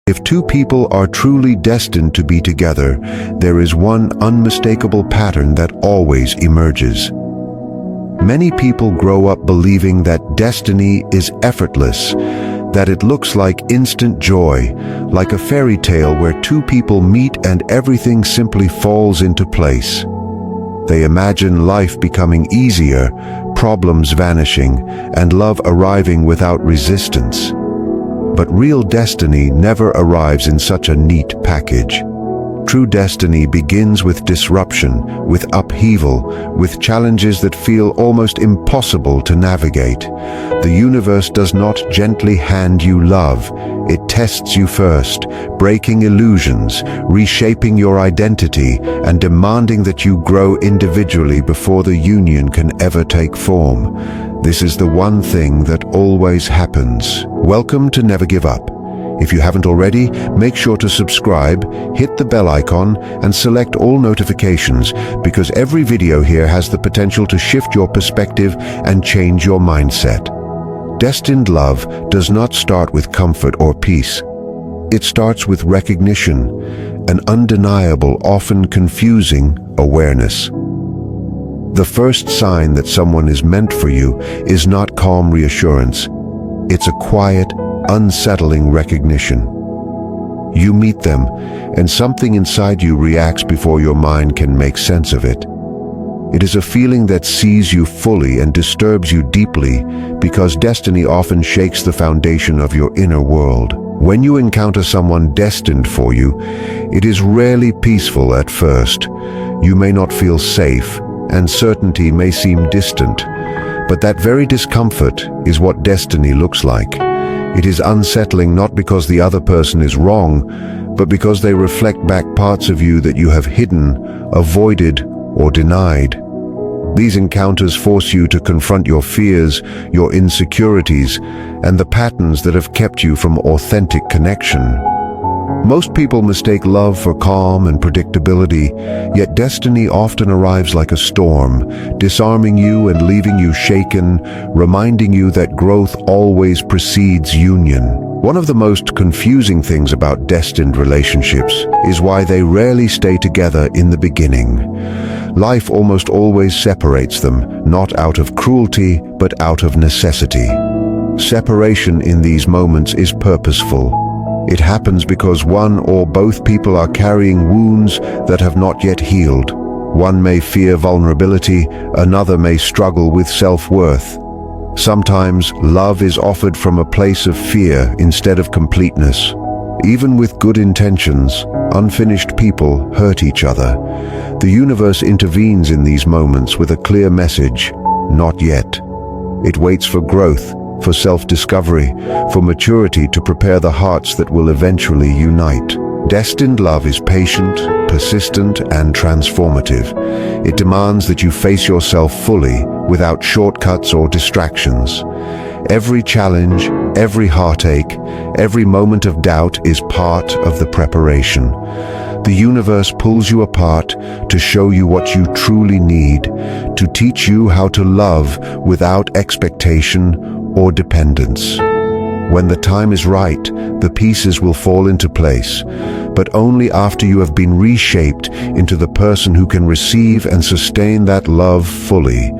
If two people are truly destined to be together, there is one unmistakable pattern that always emerges. Many people grow up believing that destiny is effortless, that it looks like instant joy, like a fairy tale where two people meet and everything simply falls into place. They imagine life becoming easier, problems vanishing, and love arriving without resistance. But real destiny never arrives in such a neat package. True destiny begins with disruption, with upheaval, with challenges that feel almost impossible to navigate. The universe does not gently hand you love. It tests you first, breaking illusions, reshaping your identity, and demanding that you grow individually before the union can ever take form. This is the one thing that always happens. Welcome to Never Give Up. If you haven't already, make sure to subscribe, hit the bell icon, and select all notifications, because every video here has the potential to shift your perspective and change your mindset. Destined love does not start with comfort or peace. It starts with recognition, an undeniable, often confusing awareness. The first sign that someone is meant for you is not calm reassurance. It's a quiet, unsettling recognition. You meet them, and something inside you reacts before your mind can make sense of it. It is a feeling that sees you fully and disturbs you deeply, because destiny often shakes the foundation of your inner world. When you encounter someone destined for you, it is rarely peaceful at first. You may not feel safe, and certainty may seem distant. But that very discomfort is what destiny looks like. It is unsettling not because the other person is wrong, but because they reflect back parts of you that you have hidden, avoided, or denied. These encounters force you to confront your fears, your insecurities, and the patterns that have kept you from authentic connection. Most people mistake love for calm and predictability, yet destiny often arrives like a storm, disarming you and leaving you shaken, reminding you that growth always precedes union. One of the most confusing things about destined relationships is why they rarely stay together in the beginning. Life almost always separates them, not out of cruelty, but out of necessity. Separation in these moments is purposeful. It happens because one or both people are carrying wounds that have not yet healed. One may fear vulnerability, another may struggle with self-worth. Sometimes love is offered from a place of fear instead of completeness. Even with good intentions, unfinished people hurt each other. The universe intervenes in these moments with a clear message: not yet. It waits for growth, for self-discovery, for maturity to prepare the hearts that will eventually unite. Destined love is patient, persistent, and transformative. It demands that you face yourself fully, without shortcuts or distractions. Every challenge, every heartache, every moment of doubt is part of the preparation. The universe pulls you apart to show you what you truly need, to teach you how to love without expectation or dependence. When the time is right, the pieces will fall into place, but only after you have been reshaped into the person who can receive and sustain that love fully.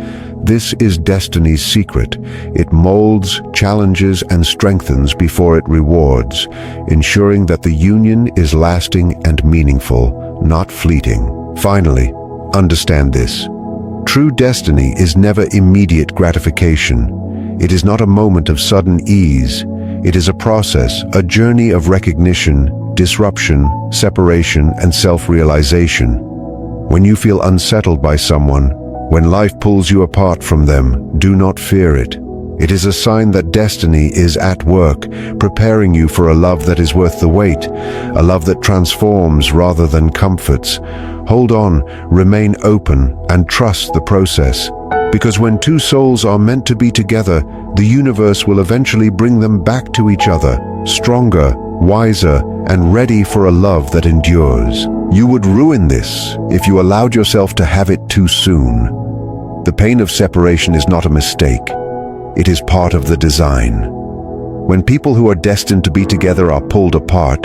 This is destiny's secret. It molds, challenges, and strengthens before it rewards, ensuring that the union is lasting and meaningful, not fleeting. Finally, understand this. True destiny is never immediate gratification. It is not a moment of sudden ease. It is a process, a journey of recognition, disruption, separation, and self-realization. When you feel unsettled by someone, when life pulls you apart from them, do not fear it. It is a sign that destiny is at work, preparing you for a love that is worth the wait, a love that transforms rather than comforts. Hold on, remain open, and trust the process. Because when two souls are meant to be together, the universe will eventually bring them back to each other, stronger, wiser, and ready for a love that endures. You would ruin this if you allowed yourself to have it too soon. The pain of separation is not a mistake. It is part of the design. When people who are destined to be together are pulled apart,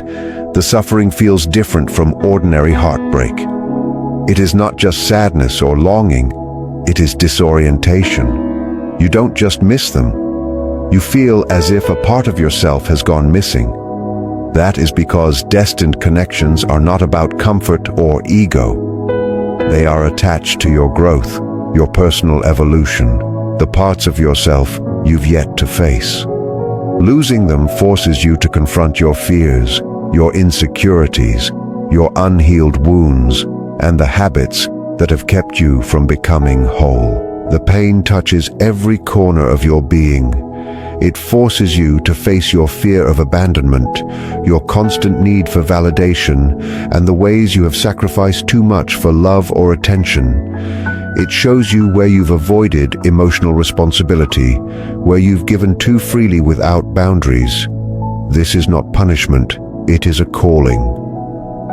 the suffering feels different from ordinary heartbreak. It is not just sadness or longing, it is disorientation. You don't just miss them, you feel as if a part of yourself has gone missing. That is because destined connections are not about comfort or ego. They are attached to your growth, your personal evolution, the parts of yourself you've yet to face. Losing them forces you to confront your fears, your insecurities, your unhealed wounds, and the habits that have kept you from becoming whole. The pain touches every corner of your being. It forces you to face your fear of abandonment, your constant need for validation, and the ways you have sacrificed too much for love or attention. It shows you where you've avoided emotional responsibility, where you've given too freely without boundaries. This is not punishment, it is a calling.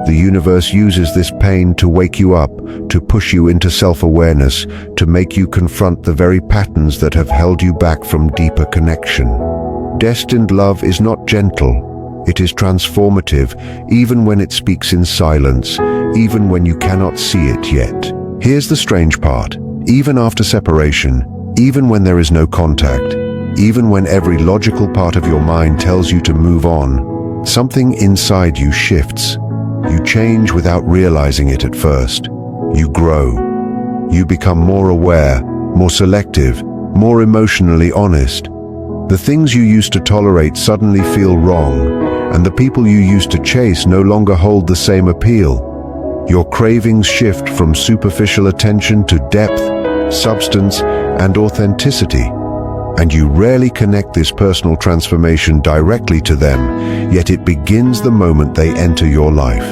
The universe uses this pain to wake you up, to push you into self-awareness, to make you confront the very patterns that have held you back from deeper connection. Destined love is not gentle, it is transformative, even when it speaks in silence, even when you cannot see it yet. Here's the strange part. Even after separation, even when there is no contact, even when every logical part of your mind tells you to move on, something inside you shifts. You change without realizing it at first. You grow. You become more aware, more selective, more emotionally honest. The things you used to tolerate suddenly feel wrong, and the people you used to chase no longer hold the same appeal. Your cravings shift from superficial attention to depth, substance, and authenticity. And you rarely connect this personal transformation directly to them, yet it begins the moment they enter your life.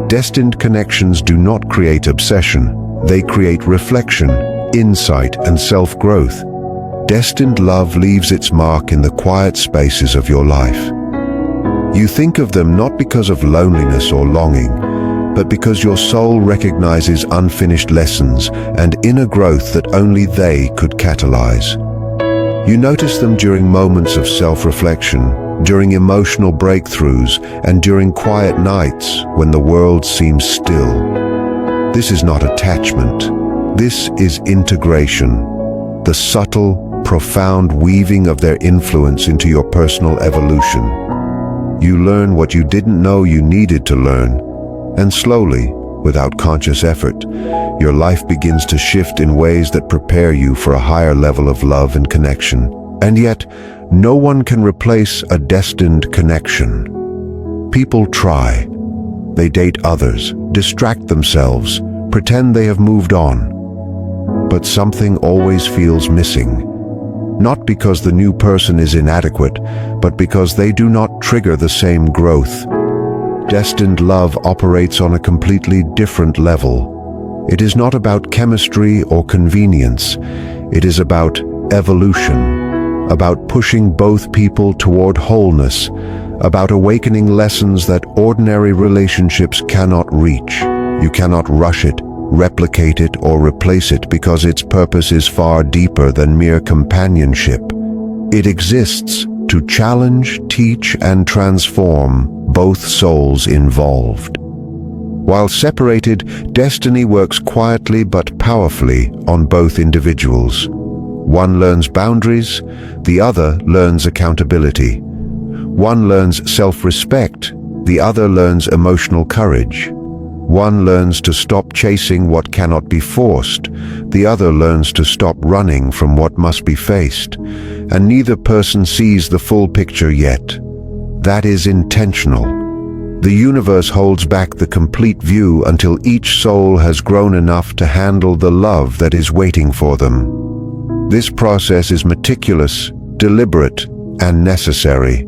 Destined connections do not create obsession, they create reflection, insight, and self-growth. Destined love leaves its mark in the quiet spaces of your life. You think of them not because of loneliness or longing, but because your soul recognizes unfinished lessons and inner growth that only they could catalyze. You notice them during moments of self-reflection, during emotional breakthroughs, and during quiet nights when the world seems still. This is not attachment. This is integration, the subtle, profound weaving of their influence into your personal evolution. You learn what you didn't know you needed to learn, and slowly, without conscious effort, your life begins to shift in ways that prepare you for a higher level of love and connection. And yet, no one can replace a destined connection. People try. They date others, distract themselves, pretend they have moved on. But something always feels missing. Not because the new person is inadequate, but because they do not trigger the same growth. Destined love operates on a completely different level. It is not about chemistry or convenience. It is about evolution, about pushing both people toward wholeness, about awakening lessons that ordinary relationships cannot reach. You cannot rush it, replicate it, or replace it because its purpose is far deeper than mere companionship. It exists to challenge, teach, and transform both souls involved. While separated, destiny works quietly but powerfully on both individuals. One learns boundaries, the other learns accountability. One learns self-respect, the other learns emotional courage. One learns to stop chasing what cannot be forced, the other learns to stop running from what must be faced, and neither person sees the full picture yet. That is intentional. The universe holds back the complete view until each soul has grown enough to handle the love that is waiting for them. This process is meticulous, deliberate, and necessary.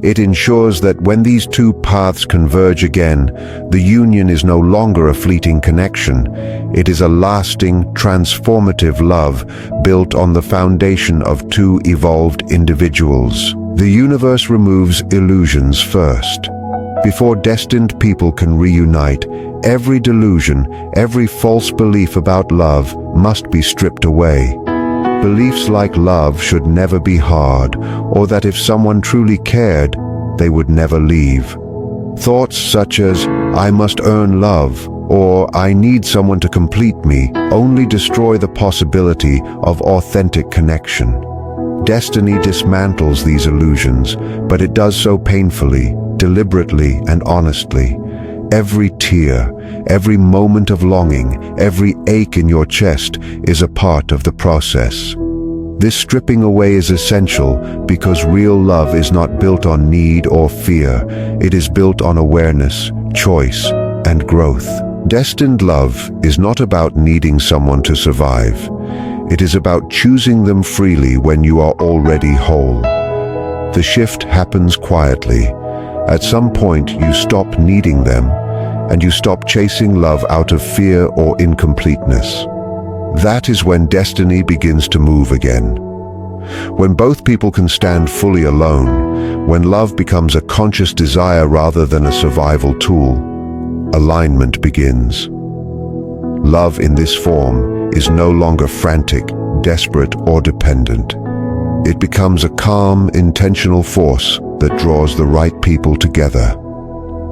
It ensures that when these two paths converge again, the union is no longer a fleeting connection. It is a lasting, transformative love built on the foundation of two evolved individuals. The universe removes illusions first. Before destined people can reunite, every delusion, every false belief about love must be stripped away. Beliefs like love should never be hard, or that if someone truly cared, they would never leave. Thoughts such as, I must earn love, or I need someone to complete me, only destroy the possibility of authentic connection. Destiny dismantles these illusions, but it does so painfully, deliberately, and honestly. Every tear, every moment of longing, every ache in your chest is a part of the process. This stripping away is essential because real love is not built on need or fear. It is built on awareness, choice, and growth. Destined love is not about needing someone to survive. It is about choosing them freely when you are already whole. The shift happens quietly. At some point, you stop needing them, and you stop chasing love out of fear or incompleteness. That is when destiny begins to move again. When both people can stand fully alone, when love becomes a conscious desire rather than a survival tool, alignment begins. Love in this form is no longer frantic, desperate, or dependent. It becomes a calm, intentional force that draws the right people together.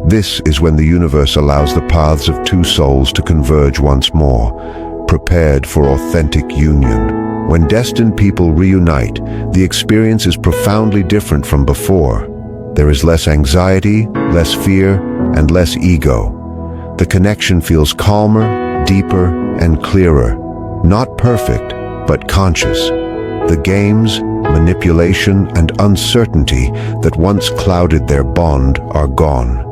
This is when the universe allows the paths of two souls to converge once more, prepared for authentic union. When destined people reunite, the experience is profoundly different from before. There is less anxiety, less fear, and less ego. The connection feels calmer, deeper, and clearer. Not perfect, but conscious. The games, manipulation, and uncertainty that once clouded their bond are gone.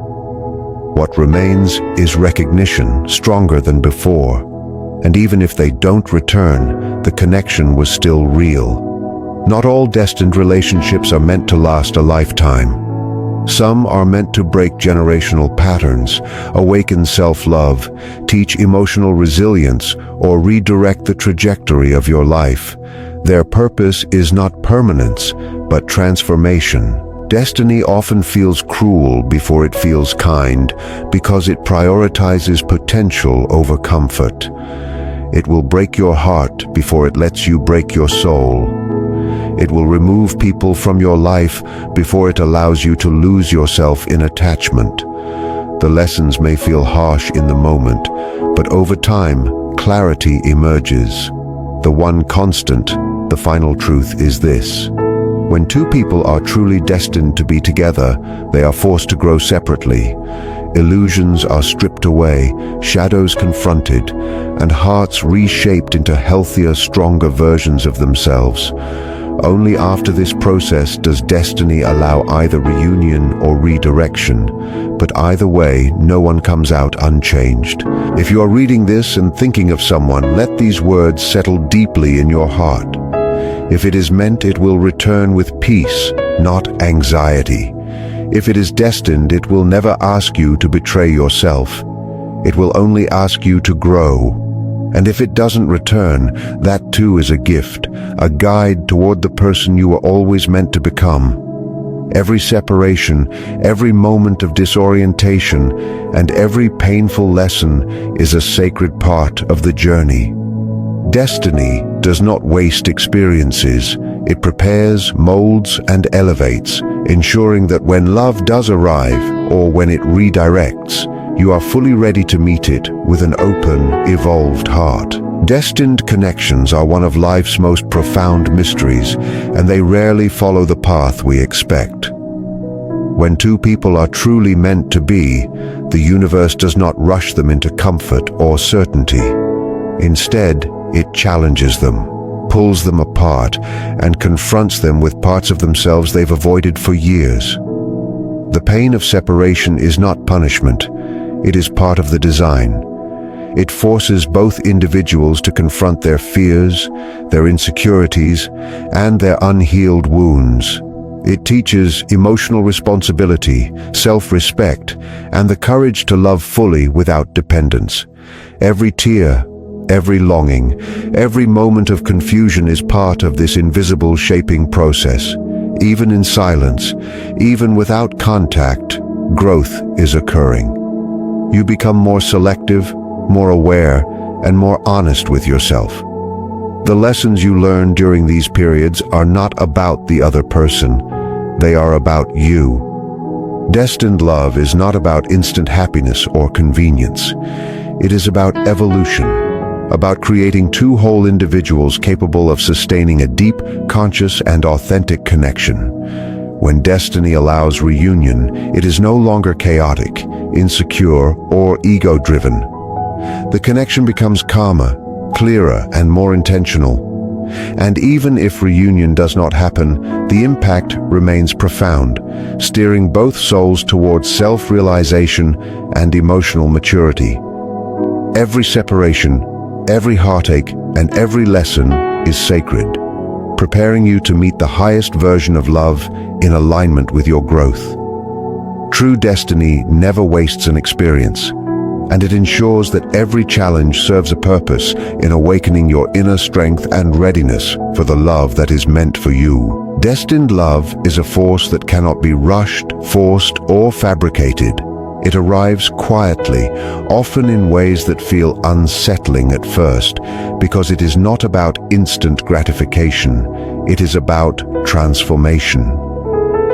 What remains is recognition, stronger than before. And even if they don't return, the connection was still real. Not all destined relationships are meant to last a lifetime. Some are meant to break generational patterns, awaken self-love, teach emotional resilience, or redirect the trajectory of your life. Their purpose is not permanence, but transformation. Destiny often feels cruel before it feels kind, because it prioritizes potential over comfort. It will break your heart before it lets you break your soul. It will remove people from your life before it allows you to lose yourself in attachment. The lessons may feel harsh in the moment, but over time, clarity emerges. The one constant, the final truth is this. When two people are truly destined to be together, they are forced to grow separately. Illusions are stripped away, shadows confronted, and hearts reshaped into healthier, stronger versions of themselves. Only after this process does destiny allow either reunion or redirection, but either way, no one comes out unchanged. If you are reading this and thinking of someone, let these words settle deeply in your heart. If it is meant, it will return with peace, not anxiety. If it is destined, it will never ask you to betray yourself. It will only ask you to grow. And if it doesn't return, that too is a gift, a guide toward the person you were always meant to become. Every separation, every moment of disorientation, and every painful lesson is a sacred part of the journey. Destiny does not waste experiences. It prepares, molds, and elevates, ensuring that when love does arrive, or when it redirects, you are fully ready to meet it with an open, evolved heart. Destined connections are one of life's most profound mysteries, and they rarely follow the path we expect. When two people are truly meant to be, the universe does not rush them into comfort or certainty. Instead, it challenges them, pulls them apart, and confronts them with parts of themselves they've avoided for years. The pain of separation is not punishment. It is part of the design. It forces both individuals to confront their fears, their insecurities, and their unhealed wounds. It teaches emotional responsibility, self-respect, and the courage to love fully without dependence. Every tear, every longing, every moment of confusion is part of this invisible shaping process. Even in silence, even without contact, growth is occurring. You become more selective, more aware, and more honest with yourself. The lessons you learn during these periods are not about the other person. They are about you. Destined love is not about instant happiness or convenience. It is about evolution, about creating two whole individuals capable of sustaining a deep, conscious, and authentic connection. When destiny allows reunion, it is no longer chaotic, insecure, or ego-driven. The connection becomes calmer, clearer, and more intentional. And even if reunion does not happen, the impact remains profound, steering both souls towards self-realization and emotional maturity. Every separation, every heartache, and every lesson is sacred, preparing you to meet the highest version of love in alignment with your growth. True destiny never wastes an experience, and it ensures that every challenge serves a purpose in awakening your inner strength and readiness for the love that is meant for you. Destined love is a force that cannot be rushed, forced, or fabricated. It arrives quietly, often in ways that feel unsettling at first, because it is not about instant gratification. It is about transformation.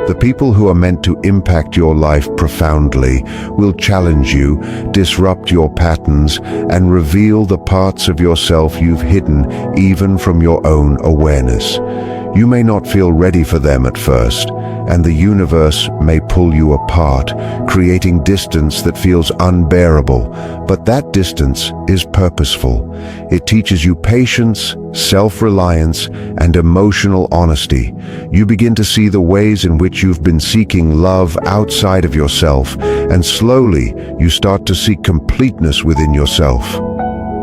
The people who are meant to impact your life profoundly will challenge you, disrupt your patterns, and reveal the parts of yourself you've hidden even from your own awareness. You may not feel ready for them at first, and the universe may pull you apart, creating distance that feels unbearable. But that distance is purposeful. It teaches you patience, self-reliance, and emotional honesty. You begin to see the ways in which you've been seeking love outside of yourself, and slowly you start to seek completeness within yourself.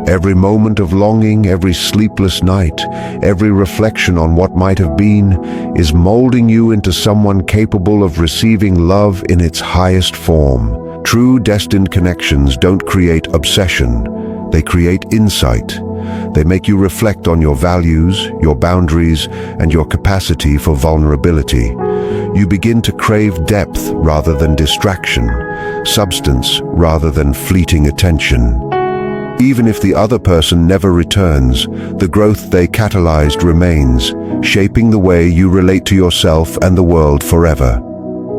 Every moment of longing, every sleepless night, every reflection on what might have been, is molding you into someone capable of receiving love in its highest form. True destined connections don't create obsession, they create insight. They make you reflect on your values, your boundaries, and your capacity for vulnerability. You begin to crave depth rather than distraction, substance rather than fleeting attention. Even if the other person never returns, the growth they catalyzed remains, shaping the way you relate to yourself and the world forever.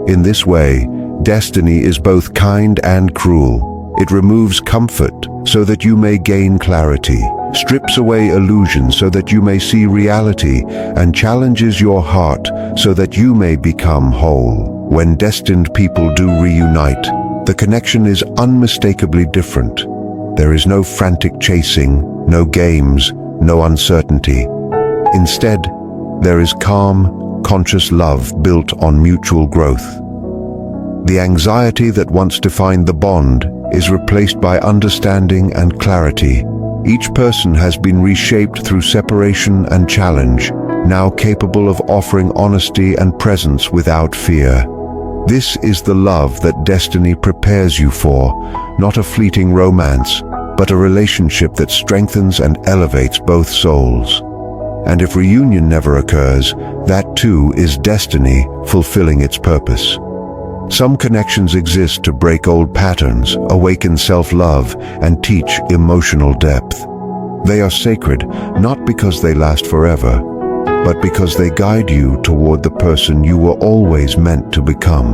In this way, destiny is both kind and cruel. It removes comfort so that you may gain clarity, strips away illusions so that you may see reality, and challenges your heart so that you may become whole. When destined people do reunite, the connection is unmistakably different. There is no frantic chasing, no games, no uncertainty. Instead, there is calm, conscious love built on mutual growth. The anxiety that once defined the bond is replaced by understanding and clarity. Each person has been reshaped through separation and challenge, now capable of offering honesty and presence without fear. This is the love that destiny prepares you for, not a fleeting romance, but a relationship that strengthens and elevates both souls. And if reunion never occurs, that too is destiny fulfilling its purpose. Some connections exist to break old patterns, awaken self-love, and teach emotional depth. They are sacred, not because they last forever, but because they guide you toward the person you were always meant to become.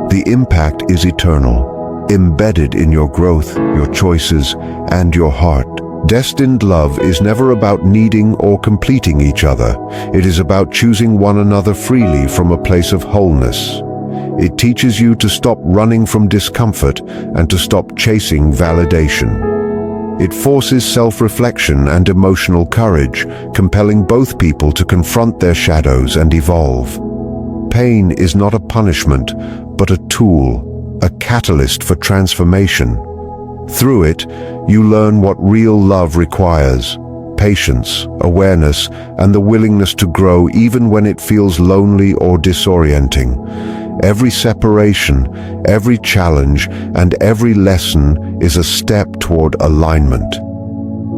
The impact is eternal, embedded in your growth, your choices, and your heart. Destined love is never about needing or completing each other. It is about choosing one another freely from a place of wholeness. It teaches you to stop running from discomfort and to stop chasing validation. It forces self-reflection and emotional courage, compelling both people to confront their shadows and evolve. Pain is not a punishment, but a tool, a catalyst for transformation. Through it, you learn what real love requires: patience, awareness, and the willingness to grow even when it feels lonely or disorienting. Every separation, every challenge, and every lesson is a step toward alignment.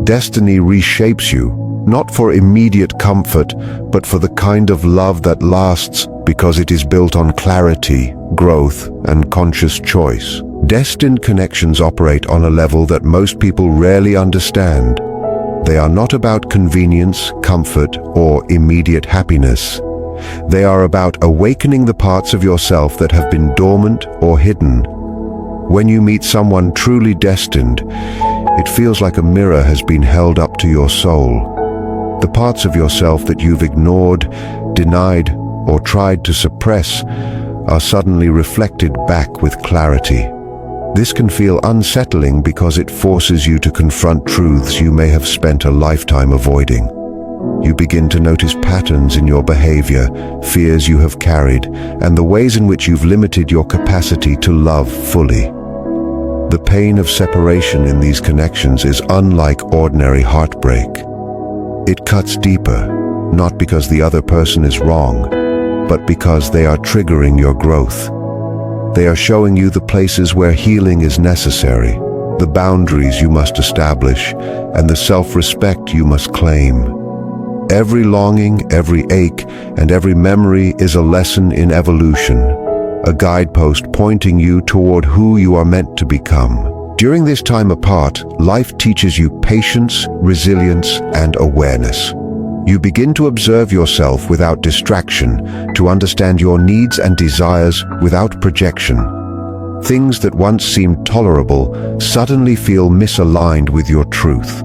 Destiny reshapes you, not for immediate comfort, but for the kind of love that lasts because it is built on clarity, growth, and conscious choice. Destined connections operate on a level that most people rarely understand. They are not about convenience, comfort, or immediate happiness. They are about awakening the parts of yourself that have been dormant or hidden. When you meet someone truly destined, it feels like a mirror has been held up to your soul. The parts of yourself that you've ignored, denied, or tried to suppress are suddenly reflected back with clarity. This can feel unsettling because it forces you to confront truths you may have spent a lifetime avoiding. You begin to notice patterns in your behavior, fears you have carried, and the ways in which you've limited your capacity to love fully. The pain of separation in these connections is unlike ordinary heartbreak. It cuts deeper, not because the other person is wrong, but because they are triggering your growth. They are showing you the places where healing is necessary, the boundaries you must establish, and the self-respect you must claim. Every longing, every ache, and every memory is a lesson in evolution, a guidepost pointing you toward who you are meant to become. During this time apart, life teaches you patience, resilience, and awareness. You begin to observe yourself without distraction, to understand your needs and desires without projection. Things that once seemed tolerable suddenly feel misaligned with your truth.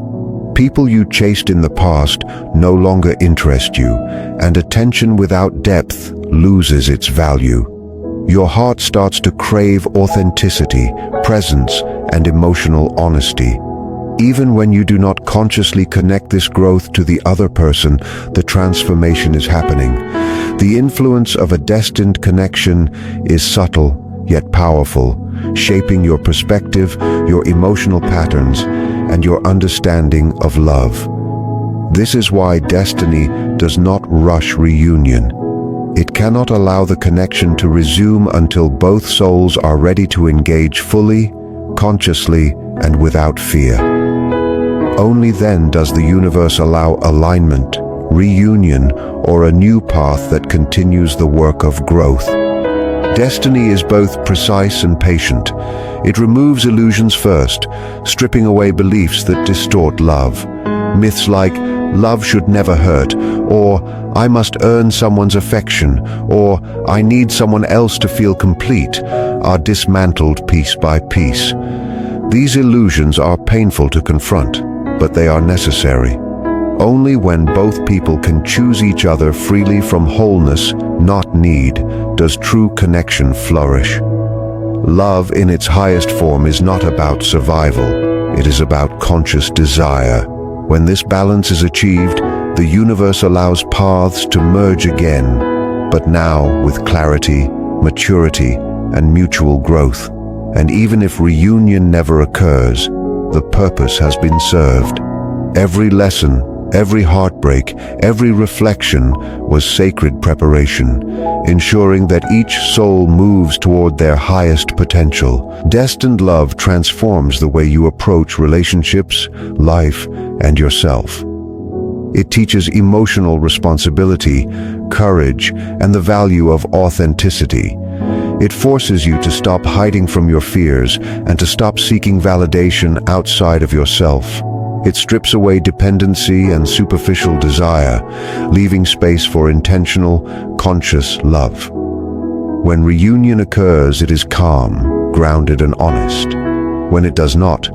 People you chased in the past no longer interest you, and attention without depth loses its value. Your heart starts to crave authenticity, presence, and emotional honesty. Even when you do not consciously connect this growth to the other person, the transformation is happening. The influence of a destined connection is subtle yet powerful, shaping your perspective, your emotional patterns, and your understanding of love. This is why destiny does not rush reunion. It cannot allow the connection to resume until both souls are ready to engage fully, consciously, and without fear. Only then does the universe allow alignment, reunion, or a new path that continues the work of growth. Destiny is both precise and patient. It removes illusions first, stripping away beliefs that distort love. Myths like, love should never hurt, or I must earn someone's affection, or I need someone else to feel complete, are dismantled piece by piece. These illusions are painful to confront, but they are necessary. Only when both people can choose each other freely from wholeness, not need, does true connection flourish. Love in its highest form is not about survival. It is about conscious desire. When this balance is achieved, the universe allows paths to merge again, but now with clarity, maturity, and mutual growth. And even if reunion never occurs, the purpose has been served. Every lesson, every heartbreak, every reflection was sacred preparation, ensuring that each soul moves toward their highest potential. Destined love transforms the way you approach relationships, life, and yourself. It teaches emotional responsibility, courage, and the value of authenticity. It forces you to stop hiding from your fears and to stop seeking validation outside of yourself. It strips away dependency and superficial desire, leaving space for intentional, conscious love. When reunion occurs, it is calm, grounded, and honest. When it does not,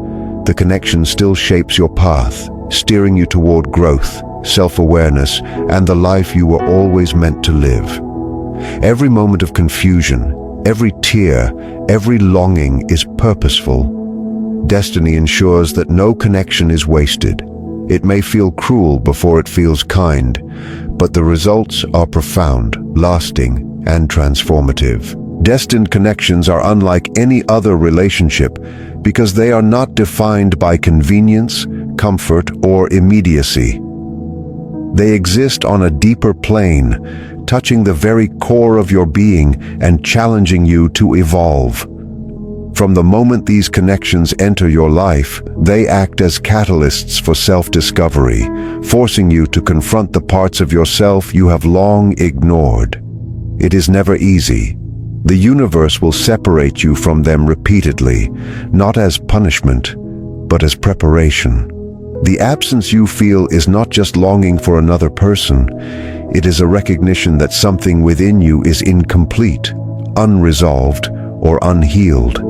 the connection still shapes your path, steering you toward growth, self-awareness, and the life you were always meant to live. Every moment of confusion, every tear, every longing is purposeful. Destiny ensures that no connection is wasted. It may feel cruel before it feels kind, but the results are profound, lasting, and transformative. Destined connections are unlike any other relationship because they are not defined by convenience, comfort, or immediacy. They exist on a deeper plane, touching the very core of your being and challenging you to evolve. From the moment these connections enter your life, they act as catalysts for self-discovery, forcing you to confront the parts of yourself you have long ignored. It is never easy. The universe will separate you from them repeatedly, not as punishment, but as preparation. The absence you feel is not just longing for another person. It is a recognition that something within you is incomplete, unresolved, or unhealed.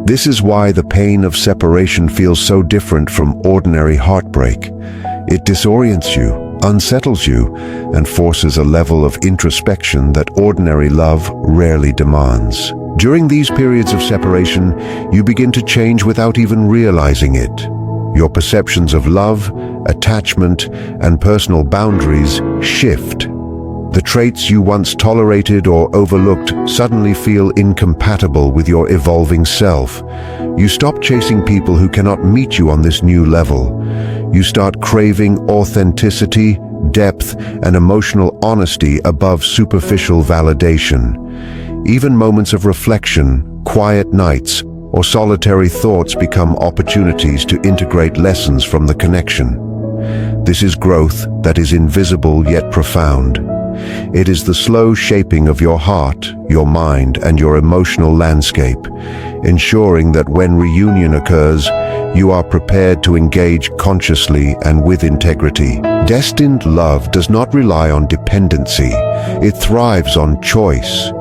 This is why the pain of separation feels so different from ordinary heartbreak. It disorients you, unsettles you, and forces a level of introspection that ordinary love rarely demands. During these periods of separation, you begin to change without even realizing it. Your perceptions of love, attachment, and personal boundaries shift. The traits you once tolerated or overlooked suddenly feel incompatible with your evolving self. You stop chasing people who cannot meet you on this new level. You start craving authenticity, depth, and emotional honesty above superficial validation. Even moments of reflection, quiet nights, or solitary thoughts become opportunities to integrate lessons from the connection. This is growth that is invisible yet profound. It is the slow shaping of your heart, your mind, and your emotional landscape, ensuring that when reunion occurs, you are prepared to engage consciously and with integrity. Destined love does not rely on dependency. It thrives on choice.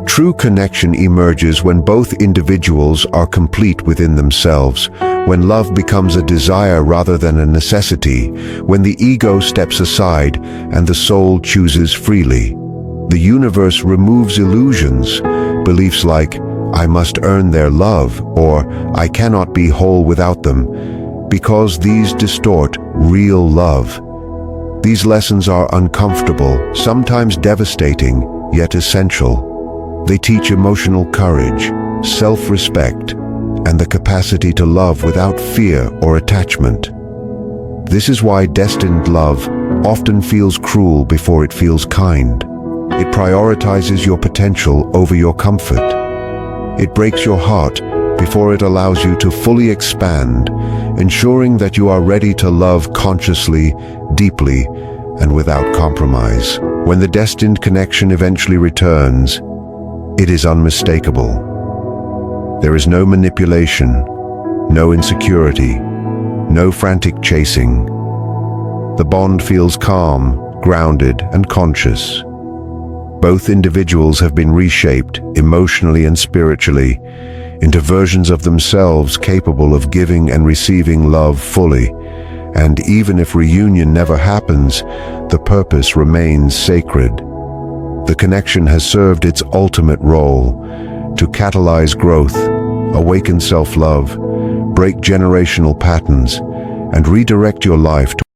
True connection emerges when both individuals are complete within themselves, when love becomes a desire rather than a necessity, when the ego steps aside and the soul chooses freely. The universe removes illusions, beliefs like, "I must earn their love," or "I cannot be whole without them," because these distort real love. These lessons are uncomfortable, sometimes devastating, yet essential. They teach emotional courage, self-respect, and the capacity to love without fear or attachment. This is why destined love often feels cruel before it feels kind. It prioritizes your potential over your comfort. It breaks your heart before it allows you to fully expand, ensuring that you are ready to love consciously, deeply, and without compromise. When the destined connection eventually returns, it is unmistakable. There is no manipulation, no insecurity, no frantic chasing. The bond feels calm, grounded, and conscious. Both individuals have been reshaped, emotionally and spiritually, into versions of themselves capable of giving and receiving love fully. And even if reunion never happens, the purpose remains sacred. The connection has served its ultimate role: to catalyze growth, awaken self-love, break generational patterns, and redirect your life